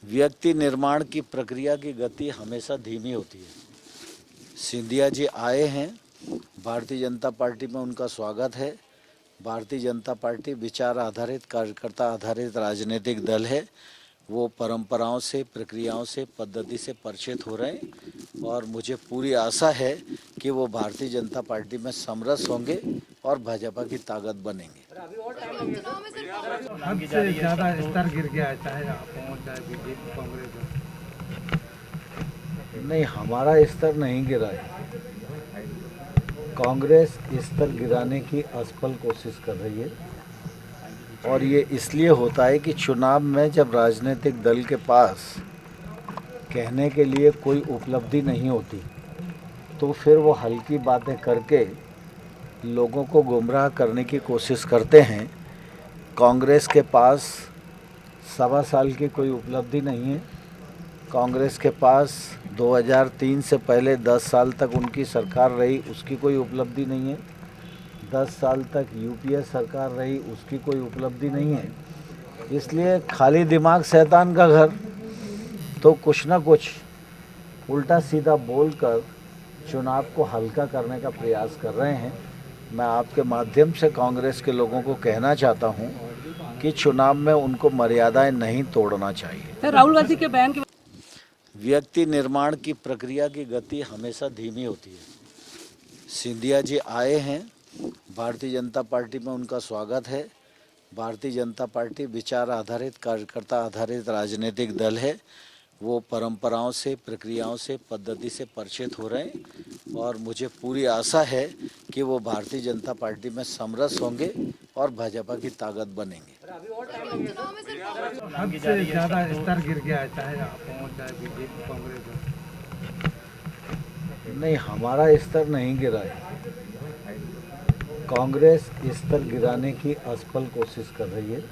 व्यक्ति निर्माण की प्रक्रिया की गति हमेशा धीमी होती है। सिंधिया जी आए हैं, भारतीय जनता पार्टी में उनका स्वागत है। भारतीय जनता पार्टी विचार आधारित, कार्यकर्ता आधारित राजनीतिक दल है। वो परंपराओं से, प्रक्रियाओं से, पद्धति से परिचित हो रहे हैं और मुझे पूरी आशा है कि वो भारतीय जनता पार्टी में समरस होंगे और भाजपा की ताकत बनेंगे। हद से ज़्यादा स्तर गिर गया है, चाहे आप हो चाहे बीजेपी कांग्रेस हो। नहीं, हमारा स्तर नहीं गिरा है। कांग्रेस स्तर गिराने की असफल कोशिश कर रही है और ये इसलिए होता है कि चुनाव में जब राजनीतिक दल के पास कहने के लिए कोई उपलब्धि नहीं होती तो फिर वो हल्की बातें करके लोगों को गुमराह करने की कोशिश करते हैं। कांग्रेस के पास 1.25 साल की कोई उपलब्धि नहीं है। कांग्रेस के पास 2003 से पहले 10 साल तक उनकी सरकार रही, उसकी कोई उपलब्धि नहीं है। 10 साल तक यूपीए सरकार रही, उसकी कोई उपलब्धि नहीं है। इसलिए खाली दिमाग शैतान का घर, तो कुछ ना कुछ उल्टा सीधा बोलकर चुनाव को हल्का करने का प्रयास कर रहे हैं। मैं आपके माध्यम से कांग्रेस के लोगों को कहना चाहता हूं कि चुनाव में उनको मर्यादाएं नहीं तोड़ना चाहिए। राहुल गांधी के बयान के व्यक्ति निर्माण की प्रक्रिया की गति हमेशा धीमी होती है। सिंधिया जी आए हैं, भारतीय जनता पार्टी में उनका स्वागत है। भारतीय जनता पार्टी विचार आधारित, कार्यकर्ता आधारित राजनीतिक दल है। वो परंपराओं से, प्रक्रियाओं से, पद्धति से परिचित हो रहे हैं और मुझे पूरी आशा है कि वो भारतीय जनता पार्टी में समरस होंगे और भाजपा की ताकत बनेंगे। हद से ज़्यादा स्तर गिर गया है, चाहे आप हो चाहे बीजेपी कांग्रेस हो। नहीं, हमारा स्तर नहीं गिरा है। कांग्रेस स्तर गिराने की असफल कोशिश कर रही है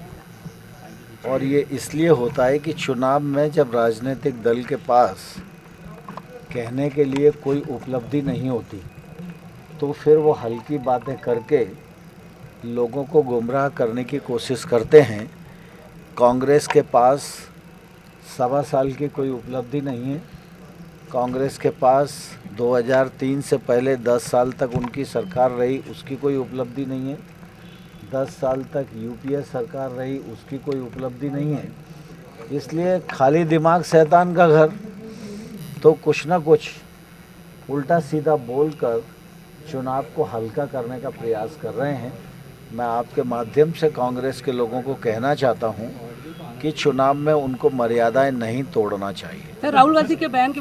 और ये इसलिए होता है कि चुनाव में जब राजनीतिक दल के पास कहने के लिए कोई उपलब्धि नहीं होती तो फिर वो हल्की बातें करके लोगों को गुमराह करने की कोशिश करते हैं। कांग्रेस के पास 1.25 साल की कोई उपलब्धि नहीं है। कांग्रेस के पास 2003 से पहले 10 साल तक उनकी सरकार रही, उसकी कोई उपलब्धि नहीं है। 10 साल तक यूपीए सरकार रही, उसकी कोई उपलब्धि नहीं है। इसलिए खाली दिमाग शैतान का घर, तो कुछ ना कुछ उल्टा सीधा बोलकर चुनाव को हल्का करने का प्रयास कर रहे हैं। मैं आपके माध्यम से कांग्रेस के लोगों को कहना चाहता हूं कि चुनाव में उनको मर्यादाएं नहीं तोड़ना चाहिए। राहुल गांधी के बयान के